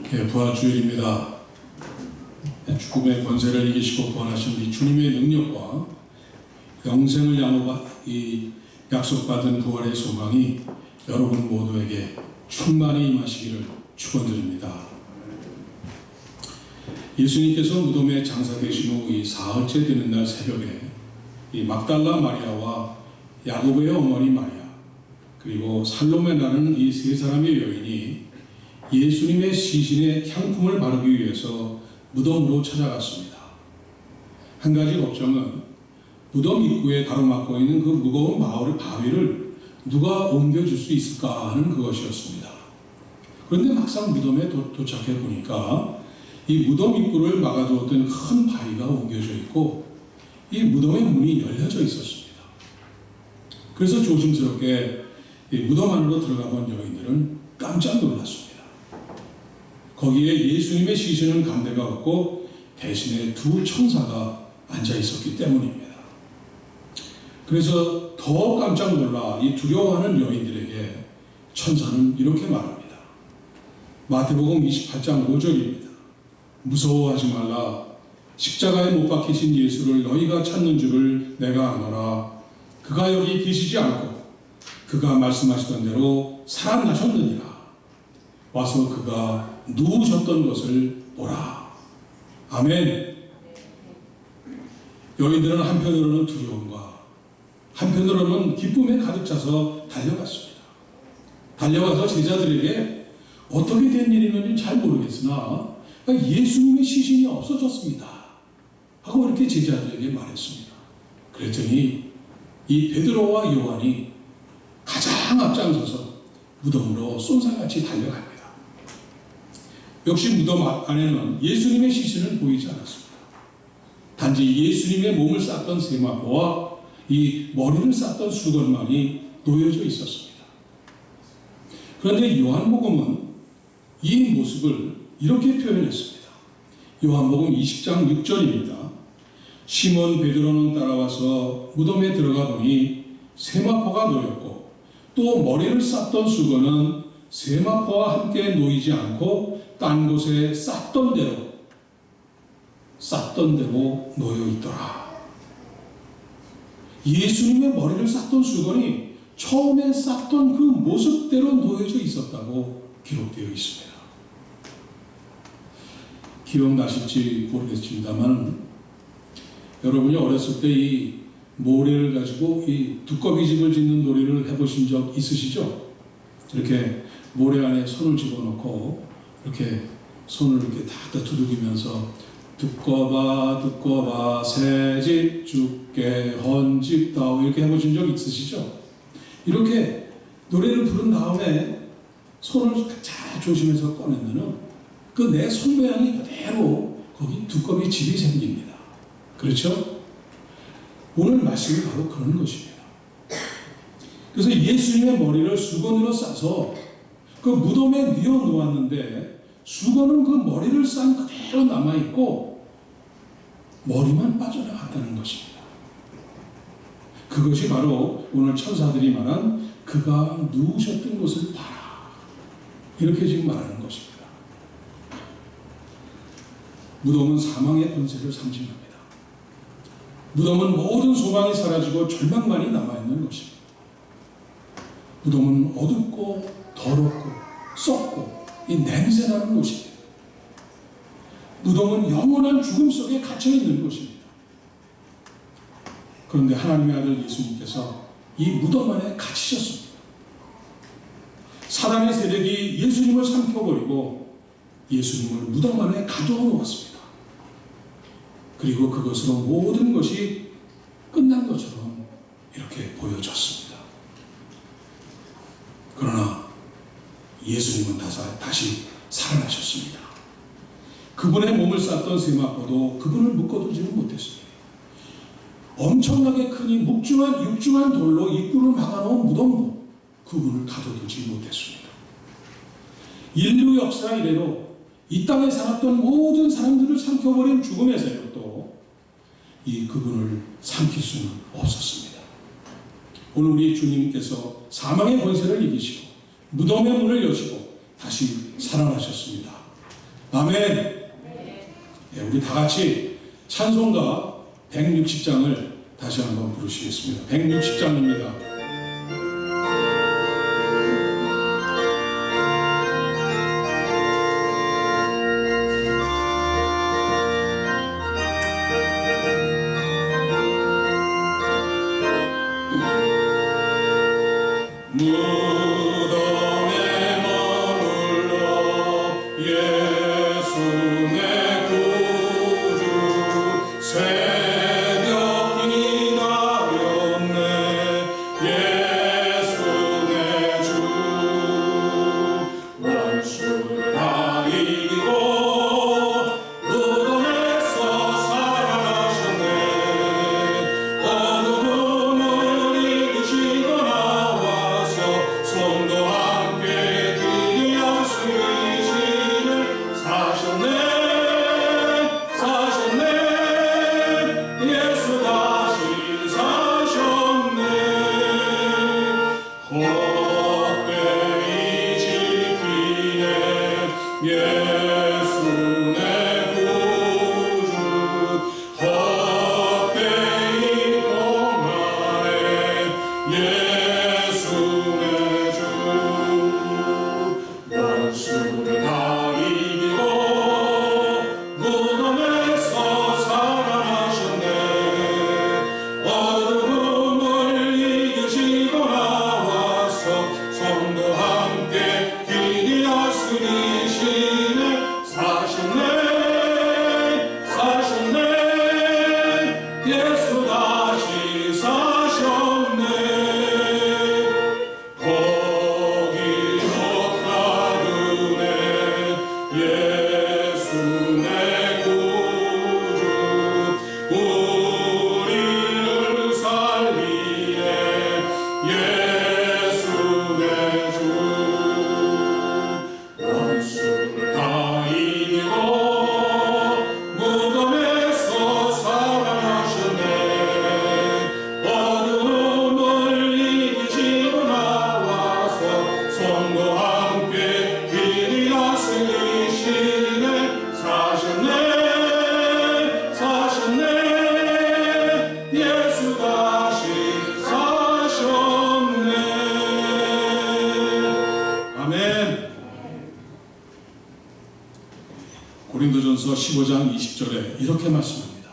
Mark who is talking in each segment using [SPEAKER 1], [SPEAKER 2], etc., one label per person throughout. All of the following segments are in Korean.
[SPEAKER 1] 부활주일입니다. 죽음의 권세를 이기시고 부활하신 이 주님의 능력과 영생을 약속받은 부활의 소망이 여러분 모두에게 충만히 임하시기를 축원드립니다. 예수님께서 무덤에 장사되신 후 이 사흘째 되는 날 새벽에 이 막달라 마리아와 야고보의 어머니 마리아 그리고 살로메라는 이 세 사람의 여인이 예수님의 시신에 향품을 바르기 위해서 무덤으로 찾아갔습니다. 한 가지 걱정은 무덤 입구에 가로막고 있는 그 무거운 바위를 누가 옮겨줄 수 있을까 하는 그것이었습니다. 그런데 막상 무덤에 도착해 보니까 이 무덤 입구를 막아두었던 큰 바위가 옮겨져 있고 이 무덤의 문이 열려져 있었습니다. 그래서 조심스럽게 이 무덤 안으로 들어가 본 여인들은 깜짝 놀랐습니다. 거기에 예수님의 시신은 감대가 없고 대신에 두 천사가 앉아 있었기 때문입니다. 그래서 더 깜짝 놀라 이 두려워하는 여인들에게 천사는 이렇게 말합니다. 마태복음 28장 5절입니다. 무서워하지 말라. 십자가에 못 박히신 예수를 너희가 찾는 줄을 내가 아노라. 그가 여기 계시지 않고 그가 말씀하시던 대로 살아나셨느니라. 와서 그가 누우셨던 것을 보라. 아멘. 여인들은 한편으로는 두려움과 한편으로는 기쁨에 가득 차서 달려갔습니다. 달려가서 제자들에게 어떻게 된 일이는지 잘 모르겠으나 예수님의 시신이 없어졌습니다 하고 이렇게 제자들에게 말했습니다. 그랬더니 이 베드로와 요한이 가장 앞장서서 무덤으로 쏜살같이 달려갑니다. 역시 무덤 안에는 예수님의 시신은 보이지 않았습니다. 단지 예수님의 몸을 쌌던 세마포와 이 머리를 쌌던 수건만이 놓여져 있었습니다. 그런데 요한복음은 이 모습을 이렇게 표현했습니다. 요한복음 20장 6절입니다. 시몬 베드로는 따라와서 무덤에 들어가 보니 세마포가 놓였고 또 머리를 쌌던 수건은 세마포와 함께 놓이지 않고 딴 곳에 쌌던 대로 놓여 있더라. 예수님의 머리를 쌌던 수건이 처음에 쌌던 그 모습대로 놓여져 있었다고 기록되어 있습니다. 기억나실지 모르겠습니다만 여러분이 어렸을 때 이 모래를 가지고 이 두꺼비집을 짓는 놀이를 해보신 적 있으시죠? 이렇게 모래 안에 손을 집어넣고 이렇게 손을 이렇게 다 두들기면서 두꺼봐 새집 죽게 헌집다오 이렇게 해보신 적 있으시죠? 이렇게 노래를 부른 다음에 손을 잘 조심해서 꺼내면은 그 내 손 모양이 그대로 거기 두꺼비 집이 생깁니다. 그렇죠? 오늘 말씀이 바로 그런 것입니다. 그래서 예수님의 머리를 수건으로 싸서 그 무덤에 뉘어 놓았는데 수건은 그 머리를 싼 그대로 남아있고 머리만 빠져나갔다는 것입니다. 그것이 바로 오늘 천사들이 말한 그가 누우셨던 곳을 봐라. 이렇게 지금 말하는 것입니다. 무덤은 사망의 권세를 상징합니다. 무덤은 모든 소망이 사라지고 절망만이 남아있는 것입니다. 무덤은 어둡고 더럽고 썩고 이 냄새나는 곳입니다. 무덤은 영원한 죽음 속에 갇혀있는 곳입니다. 그런데 하나님의 아들 예수님께서 이 무덤 안에 갇히셨습니다. 사단의 세력이 예수님을 삼켜버리고 예수님을 무덤 안에 가두어 놓았습니다. 그리고 그것으로 모든 것이 끝난 것처럼 이렇게 보여졌습니다. 그러나 예수님은 다시 살아나셨습니다. 그분의 몸을 쌌던 세마포도 그분을 묶어두지는 못했습니다. 엄청나게 크니 육중한 돌로 입구를 막아놓은 무덤도 그분을 가둬두지 못했습니다. 인류 역사 이래로 이 땅에 살았던 모든 사람들을 삼켜버린 죽음의 세력도 이 그분을 삼킬 수는 없었습니다. 오늘 우리 주님께서 사망의 권세를 이기시고 무덤의 문을 여시고 다시 살아나셨습니다. 아멘. 네, 우리 다 같이 찬송가 160장을 다시 한번 부르시겠습니다. 160장입니다. 고린도전서 15장 20절에 이렇게 말씀합니다.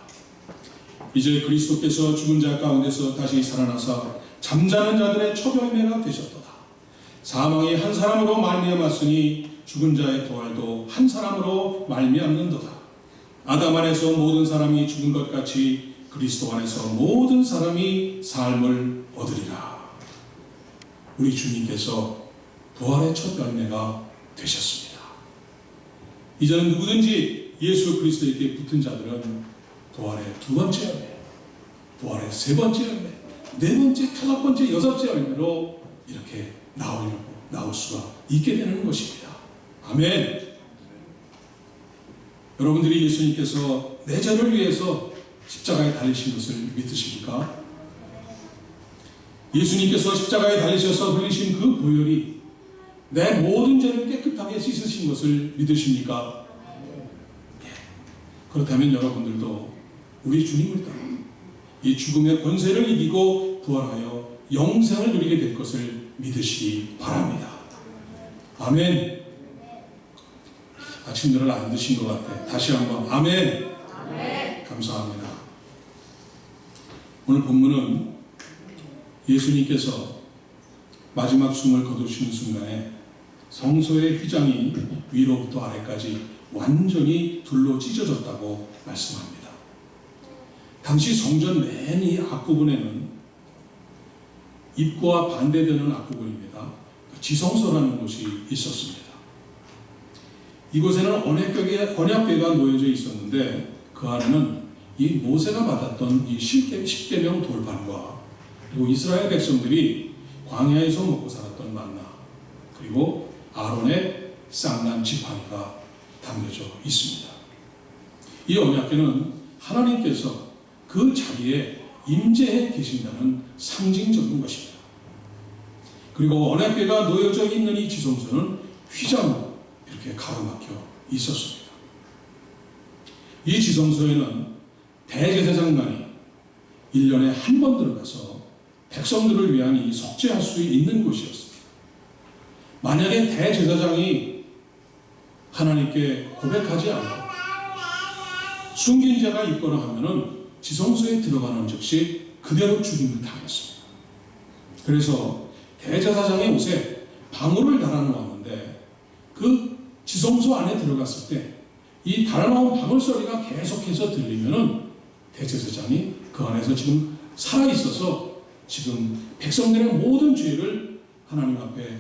[SPEAKER 1] 이제 그리스도께서 죽은 자 가운데서 다시 살아나사 잠자는 자들의 첫 열매가 되셨도다. 사망이 한 사람으로 말미암았으니 죽은 자의 부활도 한 사람으로 말미암는도다. 아담 안에서 모든 사람이 죽은 것 같이 그리스도 안에서 모든 사람이 삶을 얻으리라. 우리 주님께서 부활의 첫 열매가 되셨습니다. 이제는 누구든지 예수 그리스도에게 붙은 자들은 부활의 두 번째 열매, 부활의 세 번째 열매, 네 번째, 다섯 번째, 여섯째 열매로 이렇게 나올 수가 있게 되는 것입니다. 아멘. 여러분들이 예수님께서 내 죄를 위해서 십자가에 달리신 것을 믿으십니까? 예수님께서 십자가에 달리셔서 흘리신 그 보혈이 내 모든 죄를 깨끗하게 씻으신 것을 믿으십니까? 예. 그렇다면 여러분들도 우리 주님을 따라 이 죽음의 권세를 이기고 부활하여 영생을 누리게 될 것을 믿으시기 바랍니다. 아멘. 아침들을 안 드신 것 같아요. 다시 한번 아멘. 아멘. 감사합니다. 오늘 본문은 예수님께서 마지막 숨을 거두시는 순간에 성소의 휘장이 위로부터 아래까지 완전히 둘로 찢어졌다고 말씀합니다. 당시 성전 맨 이 앞부분에는 입구와 반대되는 앞부분입니다. 지성소라는 곳이 있었습니다. 이곳에는 언약궤가 놓여져 있었는데 그 안에는 이 모세가 받았던 이 십계명 돌판과 그리고 이스라엘 백성들이 광야에서 먹고 살았던 만나 그리고 아론의 쌍난 지팡이가 담겨져 있습니다. 이 언약궤는 하나님께서 그 자리에 임재해 계신다는 상징적인 것입니다. 그리고 언약궤가 놓여져 있는 이 지성소는 휘장으로 이렇게 가로막혀 있었습니다. 이 지성소에는 대제사장만이 1년에 한 번 들어가서 백성들을 위한 이 속죄할 수 있는 곳이었습니다. 만약에 대제사장이 하나님께 고백하지 않고 숨긴 자가 있거나 하면은 지성소에 들어가는 즉시 그대로 죽임을 당했습니다. 그래서 대제사장의 옷에 방울을 달아놓았는데 그 지성소 안에 들어갔을 때 이 달아놓은 방울 소리가 계속해서 들리면은 대제사장이 그 안에서 지금 살아있어서 지금 백성들의 모든 죄를 하나님 앞에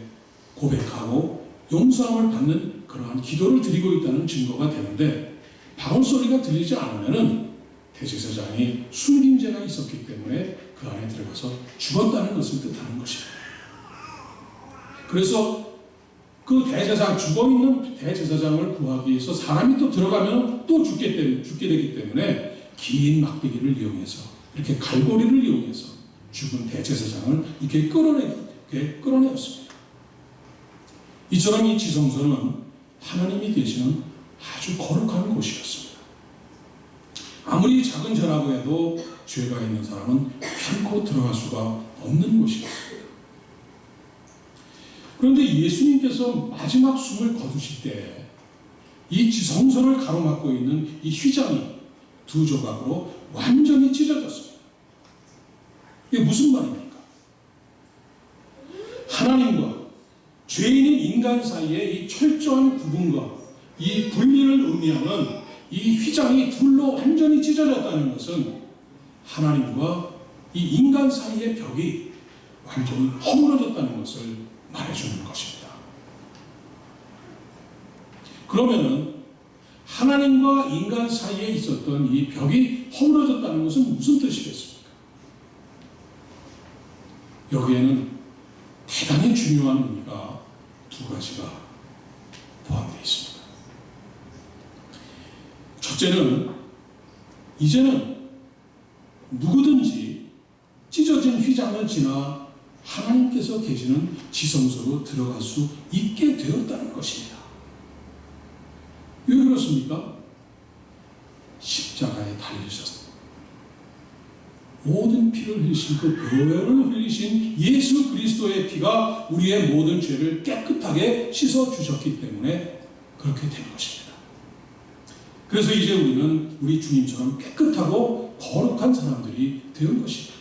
[SPEAKER 1] 고백하고 용서함을 받는 그러한 기도를 드리고 있다는 증거가 되는데, 방울 소리가 들리지 않으면은 대제사장이 숨긴 죄가 있었기 때문에 그 안에 들어가서 죽었다는 것을 뜻하는 것입니다. 그래서 그 대제사장, 죽어있는 대제사장을 구하기 위해서 사람이 또 들어가면 또 죽게 되기 때문에 긴 막대기를 이용해서 이렇게 갈고리를 이용해서 죽은 대제사장을 이렇게 끌어내었습니다. 이처럼 이 지성소는 하나님이 계시는 아주 거룩한 곳이었습니다. 아무리 작은 죄라고 해도 죄가 있는 사람은 결코 들어갈 수가 없는 곳이었습니다. 그런데 예수님께서 마지막 숨을 거두실 때 이 지성소를 가로막고 있는 이 휘장이 두 조각으로 완전히 찢어졌습니다. 이게 무슨 말입니까? 하나님과 죄인인 인간 사이의 이 철저한 구분과 이 분리를 의미하는 이 휘장이 둘로 완전히 찢어졌다는 것은 하나님과 이 인간 사이의 벽이 완전히 허물어졌다는 것을 말해주는 것입니다. 그러면은 하나님과 인간 사이에 있었던 이 벽이 허물어졌다는 것은 무슨 뜻이겠습니까? 여기에는 대단히 중요한 의미가 두 가지가 포함되어 있습니다. 첫째는 이제는 누구든지 찢어진 휘장을 지나 하나님께서 계시는 지성소로 들어갈 수 있게 되었다는 것입니다. 왜 그렇습니까? 십자가에 달리셔서 모든 피를 흘리신 그 보혈을 흘리신 예수 그리스도의 피가 우리의 모든 죄를 깨끗하게 씻어주셨기 때문에 그렇게 된 것입니다. 그래서 이제 우리는 우리 주님처럼 깨끗하고 거룩한 사람들이 되는 것입니다.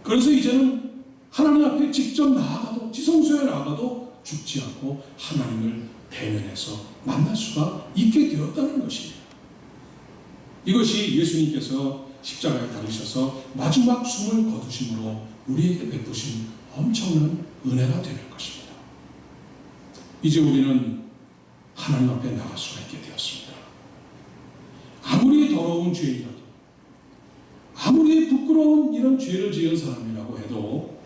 [SPEAKER 1] 그래서 이제는 하나님 앞에 직접 나아가도, 지성소에 나아가도 죽지 않고 하나님을 대면해서 만날 수가 있게 되었다는 것입니다. 이것이 예수님께서 십자가에 달리셔서 마지막 숨을 거두심으로 우리에게 베푸신 엄청난 은혜가 되는 것입니다. 이제 우리는 하나님 앞에 나갈 수가 있게 되었습니다. 아무리 더러운 죄이라도, 아무리 부끄러운 이런 죄를 지은 사람이라고 해도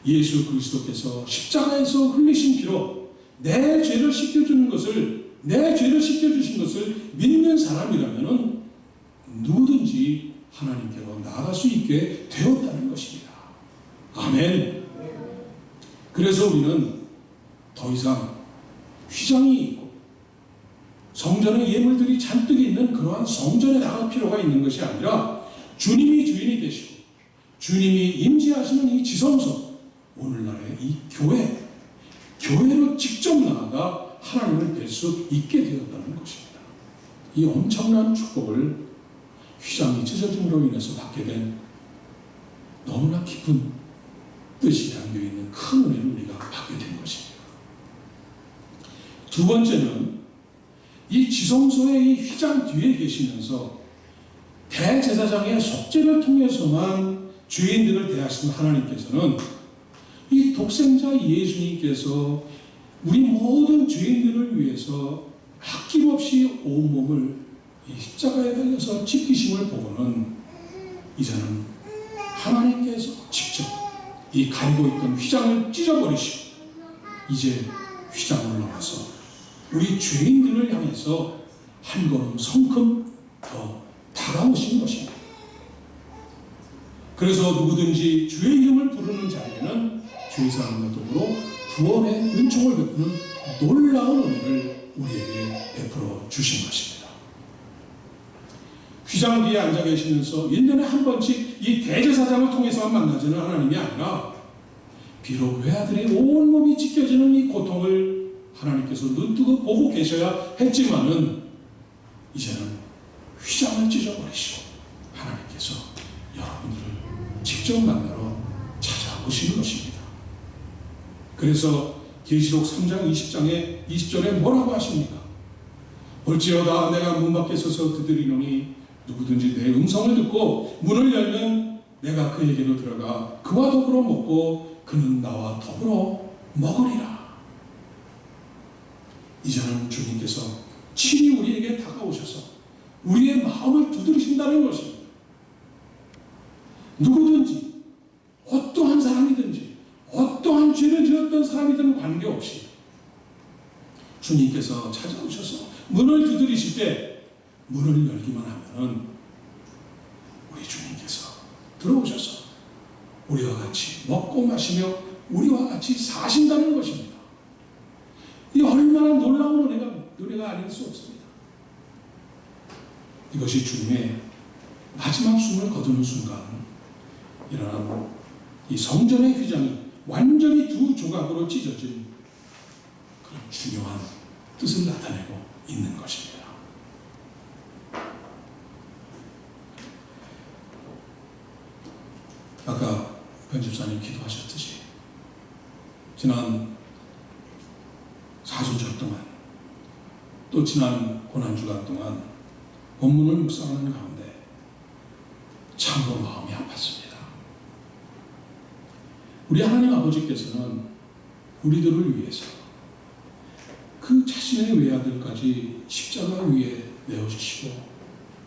[SPEAKER 1] 예수 그리스도께서 십자가에서 흘리신 피로 내 죄를 씻겨주신 것을 믿는 사람이라면 누구든지 하나님께로 나아갈 수 있게 되었다는 것입니다. 아멘. 그래서 우리는 더 이상 휘장이 있고 성전의 예물들이 잔뜩 있는 그러한 성전에 나갈 필요가 있는 것이 아니라 주님이 주인이 되시고 주님이 임재하시는 이 지성소, 오늘날의 이 교회로 직접 나아가 하나님을 뵐 수 있게 되었다는 것입니다. 이 엄청난 축복을 휘장이 찢어짐으로 인해서 받게 된 너무나 깊은 뜻이 담겨있는 큰 은혜를 우리가 받게 된 것입니다. 두 번째는 이 지성소의 이 휘장 뒤에 계시면서 대제사장의 속죄를 통해서만 죄인들을 대하시는 하나님께서는 이 독생자 예수님께서 우리 모든 죄인들을 위해서 아낌없이 온몸을 이 십자가에 달려서 찢기심을 보고는 이제는 하나님께서 직접 이 가리고 있던 휘장을 찢어버리시고 이제 휘장을 넘어서 우리 죄인들을 향해서 한 걸음 성큼 더 다가오신 것입니다. 그래서 누구든지 주의 이름을 부르는 자에게는 죄사함과 더불어 구원의 은총을 베푸는 놀라운 은혜를 우리에게 베풀어 주신 것입니다. 휘장 뒤에 앉아 계시면서 1년에 한 번씩 이 대제사장을 통해서만 만나지는 하나님이 아니라 비록 외아들의 온몸이 찢겨지는 이 고통을 하나님께서 눈뜨고 보고 계셔야 했지만은 이제는 휘장을 찢어버리시고 하나님께서 여러분들을 직접 만나러 찾아오시는 것입니다. 그래서 계시록 3장 20장에 20절에 뭐라고 하십니까? 볼지어다 내가 문 밖에 서서 두드리노니 누구든지 내 음성을 듣고 문을 열면 내가 그에게로 들어가 그와 더불어 먹고 그는 나와 더불어 먹으리라. 이제는 주님께서 친히 우리에게 다가오셔서 우리의 마음을 두드리신다는 것입니다. 누구든지 어떠한 사람이든지 어떠한 죄를 지었던 사람이든 관계없이 주님께서 찾아오셔서 문을 두드리실 때 문을 열기만 하면은 우리 주님께서 들어오셔서 우리와 같이 먹고 마시며 우리와 같이 사신다는 것입니다. 이 얼마나 놀라운 은혜가 아닐 수 없습니다. 이것이 주님의 마지막 숨을 거두는 순간 일어나는 이 성전의 휘장이 완전히 두 조각으로 찢어진 그런 중요한 뜻을 나타내고 있는 것입니다. 아까 편집사님 기도하셨듯이 지난 사순절 동안 또 지난 고난주간 동안 본문을 묵상하는 가운데 참으로 마음이 아팠습니다. 우리 하나님 아버지께서는 우리들을 위해서 그 자신의 외아들까지 십자가 위에 내어주시고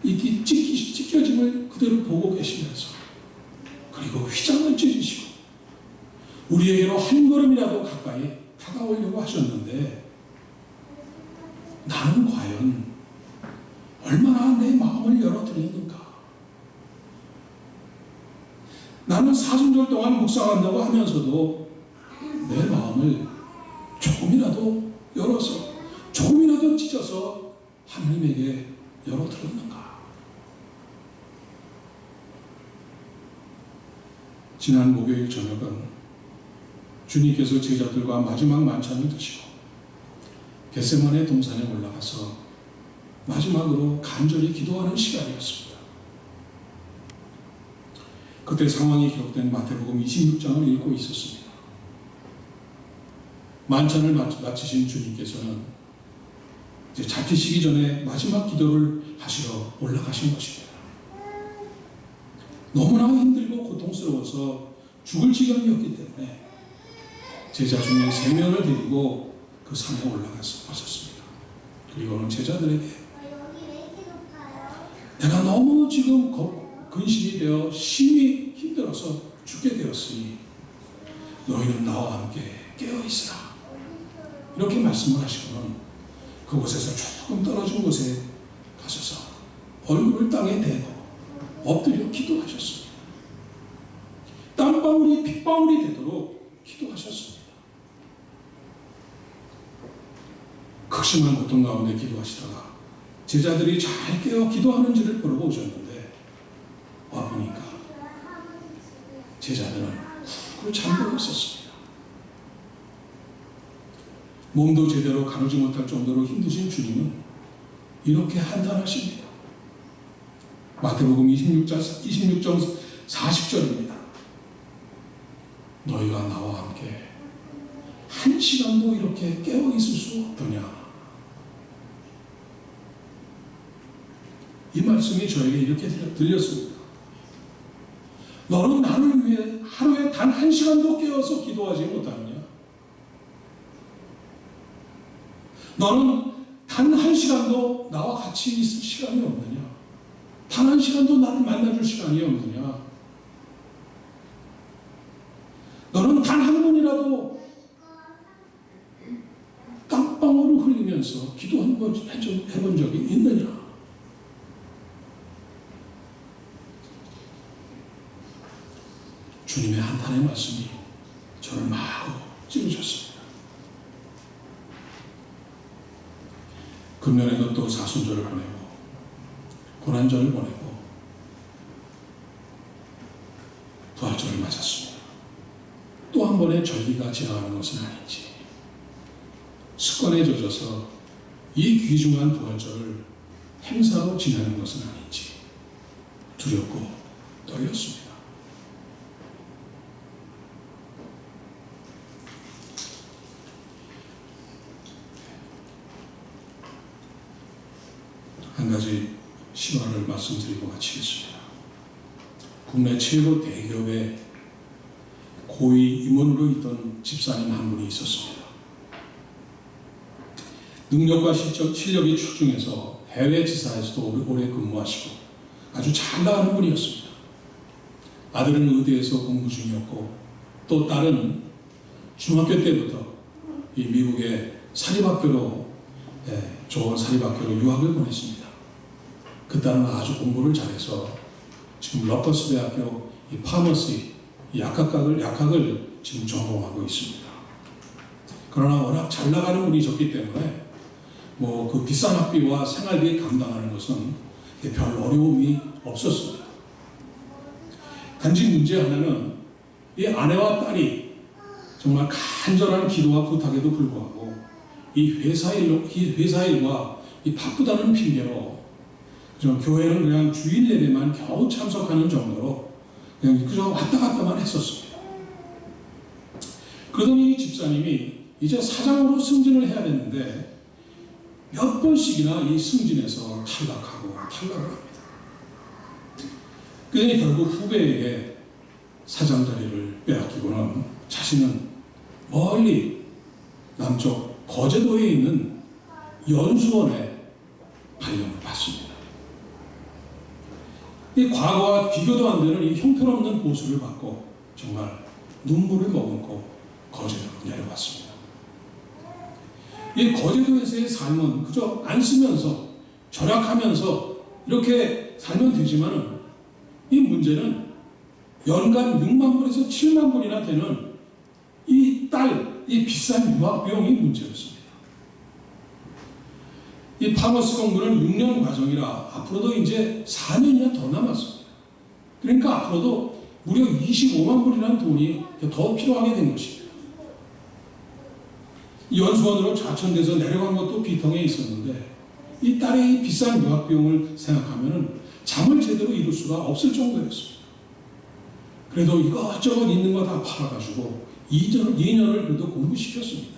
[SPEAKER 1] 이 찢겨짐을 그대로 보고 계시면서 그리고 휘장을 찢으시고 우리에게로 한 걸음이라도 가까이 다가오려고 하셨는데 나는 과연 얼마나 내 마음을 열어드렸는가? 나는 사순절 동안 묵상한다고 하면서도 내 마음을 조금이라도 열어서 조금이라도 찢어서 하나님에게 열어드렸는가? 지난 목요일 저녁은 주님께서 제자들과 마지막 만찬을 드시고 겟세마네 동산에 올라가서 마지막으로 간절히 기도하는 시간이었습니다. 그때 상황이 기록된 마태복음 26장을 읽고 있었습니다. 만찬을 마치신 주님께서는 이제 잡히시기 전에 마지막 기도를 하시러 올라가신 것입니다. 너무나 힘들고 고통스러워서 죽을 지경이었기 때문에 제자 중에 3명을 데리고 그 산에 올라가서 하셨습니다. 그리고는 제자들에게 내가 너무 지금 근심이 되어 심히 힘들어서 죽게 되었으니 너희는 나와 함께 깨어있으라 이렇게 말씀을 하시고는 그곳에서 조금 떨어진 곳에 가셔서 얼굴을 땅에 대고 엎드려 기도하셨습니다. 땀방울이 핏방울이 되도록 기도하셨습니다. 극심한 고통 가운데 기도하시다가 제자들이 잘 깨어 기도하는지를 보러 오셨는데 와보니까 제자들은 굴 잠들어 있었습니다. 몸도 제대로 가누지 못할 정도로 힘드신 주님은 이렇게 한탄하십니다. 마태복음 26장 40절입니다. 너희가 나와 함께 한 시간도 이렇게 깨어 있을 수 없더냐. 이 말씀이 저에게 이렇게 들렸습니다. 너는 나를 위해 하루에 단 한 시간도 깨어서 기도하지 못하느냐? 너는 단 한 시간도 나와 같이 있을 시간이 없느냐? 단 한 시간도 나를 만나줄 시간이 없느냐? 너는 단 한 번이라도 땀방울을 흘리면서 기도 해본 적이 있느냐? 주님의 한탄의 말씀이 저를 마구 찌르셨습니다. 금년에도 또 사순절을 보내고 고난절을 보내고 일반의 절기가 지나가는 것은 아닌지, 습관에 젖어서 이 귀중한 부활절을 행사로 지내는 것은 아닌지 두렵고 떨렸습니다. 한 가지 실화를 말씀드리고 마치겠습니다. 국내 최고 대기업의 고위 임원으로 있던 집사님 한 분이 있었습니다. 능력과 실력이 출중해서 해외 지사에서도 오래 근무하시고 아주 잘 나가는 분이었습니다. 아들은 의대에서 공부 중이었고 또 딸은 중학교 때부터 이 미국의 사립학교로 좋은 사립학교로 유학을 보냈습니다. 그 딸은 아주 공부를 잘해서 지금 러커스 대학교 이 파머시 약학을 지금 전공하고 있습니다. 그러나 워낙 잘 나가는 분이셨기 때문에 뭐 그 비싼 학비와 생활비 감당하는 것은 별 어려움이 없었습니다. 단지 문제 하나는 이 아내와 딸이 정말 간절한 기도와 부탁에도 불구하고 이 회사 일과 이 바쁘다는 핑계로 교회는 그냥 주일 예배만 겨우 참석하는 정도로 그냥 그저 왔다 갔다만 했었습니다. 그러더니 이 집사님이 이제 사장으로 승진을 해야 되는데 몇 번씩이나 이 승진에서 탈락을 합니다. 그러니 결국 후배에게 사장 자리를 빼앗기고는 자신은 멀리 남쪽 거제도에 있는 연수원에 발령을 받습니다. 이 과거와 비교도 안 되는 이 형편없는 보수를 받고 정말 눈물을 머금고 거제도로 내려왔습니다. 이 거제도에서의 삶은 그저 안 쓰면서 절약하면서 이렇게 살면 되지만은 이 문제는 연간 6만 불에서 7만 불이나 되는 이 비싼 유학 비용이 문제였습니다. 이 파머스 공부는 6년 과정이라 앞으로도 이제 4년이나 더 남았습니다. 그러니까 앞으로도 무려 25만 불이라는 돈이 더 필요하게 된 것입니다. 연수원으로 좌천돼서 내려간 것도 비통에 있었는데 이 딸의 이 비싼 유학 비용을 생각하면 잠을 제대로 이룰 수가 없을 정도였습니다. 그래도 이것저것 있는 거 다 팔아가지고 2년을 그래도 공부시켰습니다.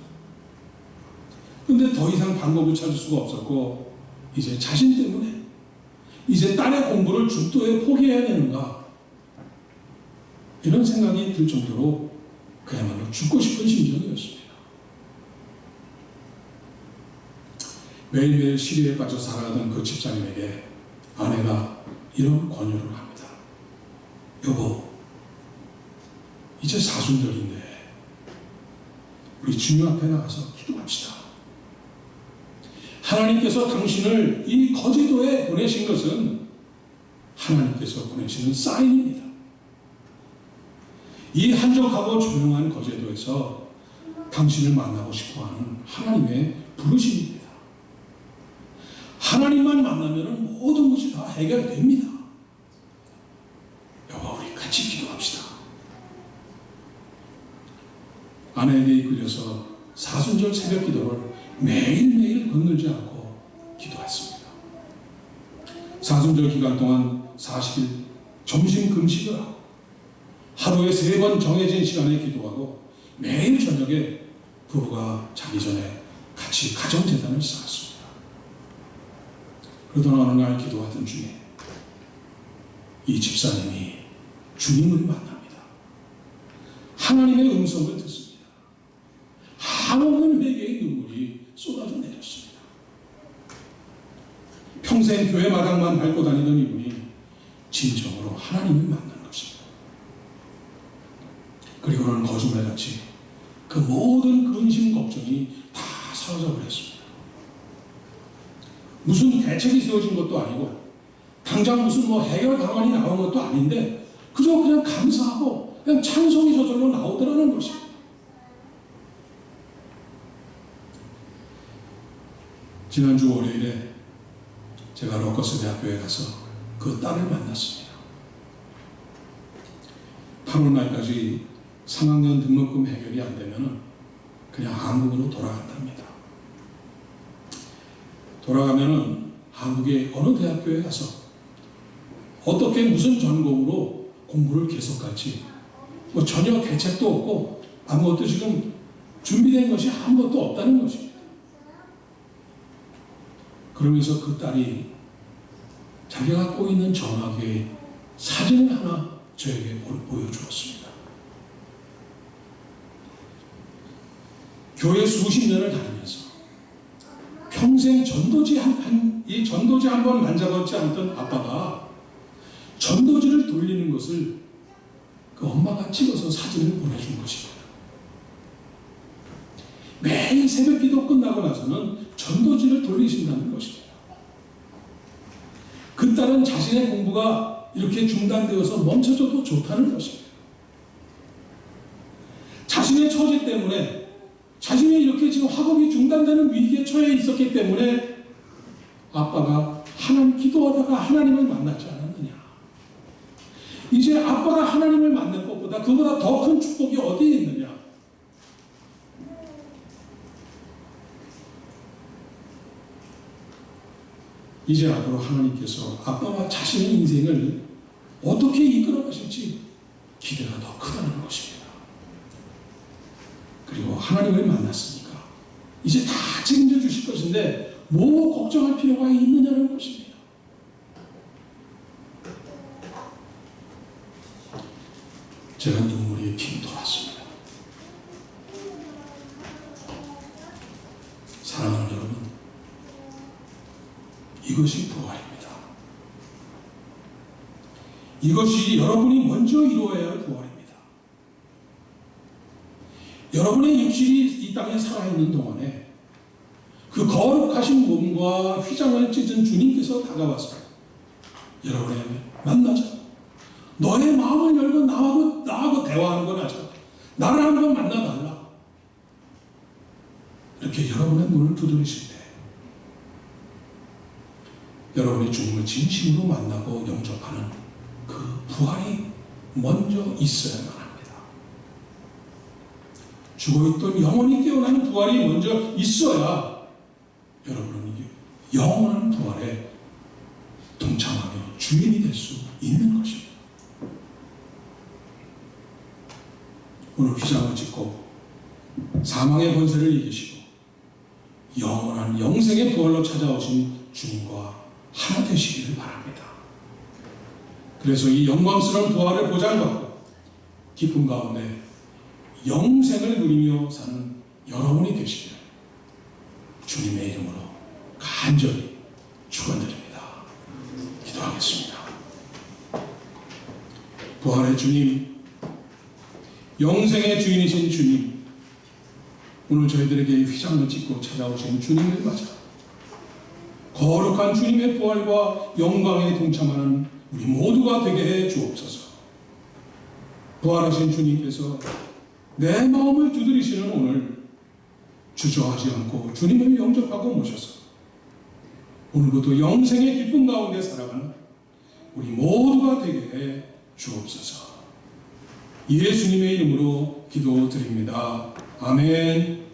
[SPEAKER 1] 근데 더 이상 방법을 찾을 수가 없었고 이제 자신 때문에 이제 딸의 공부를 죽도에 포기해야 되는가 이런 생각이 들 정도로 그야말로 죽고 싶은 심정이었습니다. 매일매일 시리에 빠져 살아가던 그 집사님에게 아내가 이런 권유를 합니다. 여보, 이제 사순절인데 우리 주님 앞에 나가서 기도합시다. 하나님께서 당신을 이 거제도에 보내신 것은 하나님께서 보내시는 사인입니다. 이 한적하고 조용한 거제도에서 당신을 만나고 싶어하는 하나님의 부르심입니다. 하나님만 만나면 모든 것이 다 해결됩니다. 여보, 우리 같이 기도합시다. 아내에게 이끌려서 사순절 새벽 기도를 매일매일 건들지 않고 기도했습니다. 사순절 기간 동안 40일 점심 금식을 하고 하루에 3번 정해진 시간에 기도하고 매일 저녁에 부부가 자기 전에 같이 가정재단을 쌓았습니다. 그러던 어느 날 기도하던 중에 이 집사님이 주님을 만납니다. 하나님의 음성을 듣습니다. 한없는 회개의 눈물이 쏟아져 내렸습니다. 평생 교회 마당만 밟고 다니던 이분이 진정으로 하나님을 만난 것입니다. 그리고는 거짓말같이 그 모든 근심 걱정이 다 사라져 버렸습니다. 무슨 대책이 세워진 것도 아니고 당장 무슨 해결 방안이 나온 것도 아닌데 그저 그냥 감사하고 그냥 찬송이 저절로 나오더라는 것입니다. 지난주 월요일에 제가 러커스 대학교에 가서 그 딸을 만났습니다. 8월 말까지 3학년 등록금 해결이 안 되면 그냥 한국으로 돌아간답니다. 돌아가면은 한국의 어느 대학교에 가서 어떻게 무슨 전공으로 공부를 계속할지 뭐 전혀 대책도 없고 아무것도 지금 준비된 것이 아무것도 없다는 것입니다. 그러면서 그 딸이 자기가 갖고 있는 전화기에 사진을 하나 저에게 보여주었습니다. 교회 수십 년을 다니면서 평생 전도지 한 번 만져보지 않던 아빠가 전도지를 돌리는 것을 그 엄마가 찍어서 사진을 보내준 것입니다. 매일 새벽 기도 끝나고 나서는 전도지를 돌리신다는 것입니다. 그 딸은 자신의 공부가 이렇게 중단되어서 멈춰져도 좋다는 것입니다. 자신의 처지 때문에 자신이 이렇게 지금 학업이 중단되는 위기에 처해 있었기 때문에 아빠가 하나님 기도하다가 하나님을 만났지 않았느냐. 이제 아빠가 하나님을 만난 것보다 그보다 더 큰 축복이 어디에 있느냐. 이제 앞으로 하나님께서 아빠와 자신의 인생을 어떻게 이끌어 가실지 기대가 더 크다는 것입니다. 그리고 하나님을 만났으니까 이제 다 책임져 주실 것인데 뭐 걱정할 필요가 있느냐는 것입니다. 제가 눈물이 핑 돌았습니다. 사랑하는 여러분, 이것이 부활입니다. 이것이 여러분이 먼저 이루어야 할 부활입니다. 여러분의 육신이 이 땅에 살아있는 동안에 그 거룩하신 몸과 휘장을 찢은 주님께서 다가와서 여러분을 만나자. 너의 마음을 열고 나하고 대화하는 걸 하자. 나를 한번 만나달라. 이렇게 여러분의 문을 두드리실 때 여러분이 주님을 진심으로 만나고 영접하는 그 부활이 먼저 있어야만 합니다. 죽어있던 영혼이 깨어나는 부활이 먼저 있어야 여러분은 영원한 부활에 동참하며 주인이 될 수 있는 것입니다. 오늘 휘장을 찢고 사망의 권세를 이기시고 영원한 영생의 부활로 찾아오신 주님과 하나 되시기를 바랍니다. 그래서 이 영광스러운 부활을 보장받고 기쁨 가운데 영생을 누리며 사는 여러분이 되시기를 주님의 이름으로 간절히 축원드립니다. 기도하겠습니다. 부활의 주님, 영생의 주인이신 주님, 오늘 저희들에게 휘장을 찢고 찾아오신 주님을 맞아 거룩한 주님의 부활과 영광에 동참하는 우리 모두가 되게 해 주옵소서. 부활하신 주님께서 내 마음을 두드리시는 오늘 주저하지 않고 주님을 영접하고 모셔서 오늘부터 영생의 기쁨 가운데 살아가는 우리 모두가 되게 해 주옵소서. 예수님의 이름으로 기도드립니다. 아멘.